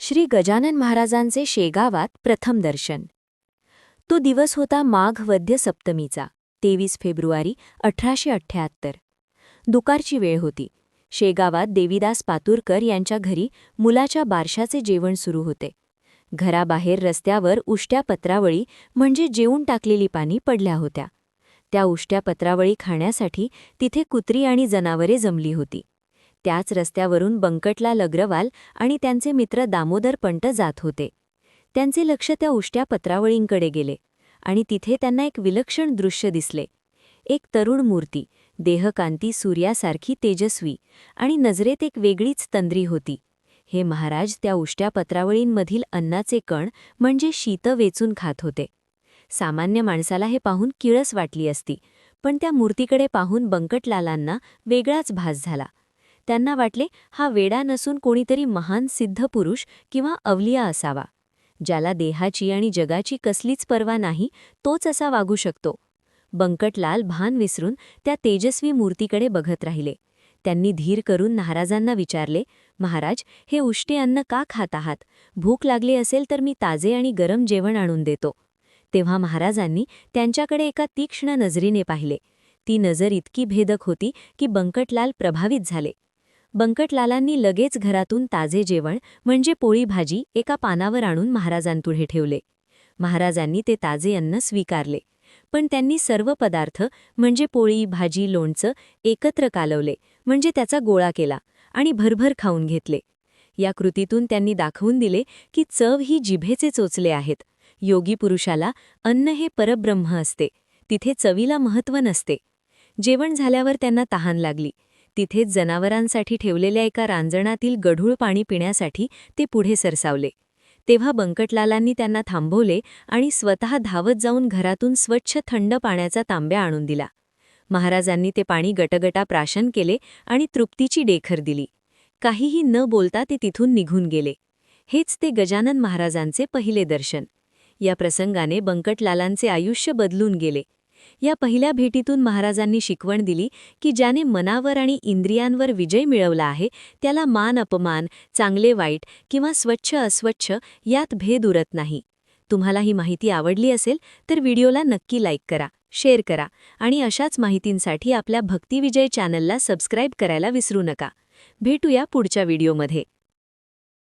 श्री गजानन महाराजांचे शेगावात प्रथम दर्शन। तो दिवस होता माघ वद्य सप्तमीचा 23 फेब्रुवारी 1878। दुपारची वेळ होती। शेगावात देवीदास पातुरकर यांच्या घरी मुलाच्या बारशाचे जेवण सुरू होते। घराबाहेर रस्त्यावर उष्ट्या पत्रावळी म्हणजे जेवून टाकलेली पाणी पडल्या होत्या। त्या उष्ट्या पत्रावळी खाण्यासाठी तिथे कुत्री आणि जनावरे जमली होती। त्याच रस्त्यावरून बंकटलाल अग्रवाल आणि त्यांचे मित्र दामोदर पंट जात होते। त्यांचे लक्ष त्या उष्ट्या पत्रावळींकडे गेले आणि तिथे त्यांना एक विलक्षण दृश्य दिसले। एक तरुण मूर्ती, देहकांती सूर्यासारखी तेजस्वी आणि नजरेत एक वेगळीच तंद्री होती। हे महाराज त्या उष्ट्या पत्रावळींमधील अन्नाचे कण म्हणजे शीत वेचून खात होते। सामान्य माणसाला हे पाहून किळस वाटली असती, पण त्या मूर्तीकडे पाहून बंकटलालांना वेगळाच भास झाला। त्यांना वाटले हा वेडा नसून कोणीतरी महान सिद्ध पुरुष किंवा अवलिया असावा, ज्याला देहाची आणि जगाची कसलीच पर्वा नाही, तोच असा वागू शकतो। बंकटलाल भान विसरून त्या तेजस्वी मूर्तीकडे बघत राहिले। त्यांनी धीर करून महाराजांना विचारले, महाराज, हे उष्टे अन्न का खात आहात? भूक लागली असेल तर मी ताजे आणि गरम जेवण आणून देतो। तेव्हा महाराजांनी त्यांच्याकडे एका तीक्ष्ण नजरेने पाहिले। ती नजर इतकी भेदक होती की बंकटलाल प्रभावित झाले। बंकटलालांनी लगेच घरातून ताजे जेवण म्हणजे पोळी भाजी एका पानावर आणून महाराजांपुढे ठेवले। महाराजांनी ते ताजे अन्न स्वीकारले, पण त्यांनी सर्व पदार्थ म्हणजे पोळी भाजी लोणचं एकत्र कालवले म्हणजे त्याचा गोळा केला आणि भरभर खाऊन घेतले। या कृतीतून त्यांनी दाखवून दिले की चव ही जिभेचे चोचले आहेत। योगी पुरुषाला अन्न हे परब्रह्म असते, तिथे चवीला महत्त्व नसते। जेवण झाल्यावर त्यांना तहान लागली। तिथेच जनावरांसाठी ठेवलेल्या एका रांजणातील गढूळ पाणी पिण्यासाठी ते पुढे सरसावले। तेव्हा बंकटलालांनी त्यांना थांबवले आणि स्वतः धावत जाऊन घरातून स्वच्छ थंड पाण्याचा तांब्या आणून दिला। महाराजांनी ते पाणी गटगटा प्राशन केले आणि तृप्तीची डेखर दिली। काहीही न बोलता ते तिथून निघून गेले। हेच ते गजानन महाराजांचे पहिले दर्शन। या प्रसंगाने बंकटलालांचे आयुष्य बदलून गेले। या पहिल्या भेटीतून महाराजांनी शिकवण दिली की ज्याने मनावर आणि इंद्रियांवर विजय मिळवला आहे त्याला मान अपमान, चांगले वाईट किंवा स्वच्छ अस्वच्छ यात भेद उरत नाही। तुम्हाला ही माहिती आवडली असेल तर व्हिडिओला नक्की लाईक करा, शेअर करा आणि अशाच माहितींसाठी आपल्या भक्तिविजय चॅनलला सबस्क्राईब करायला विसरू नका। भेटूया पुढच्या व्हिडिओमध्ये।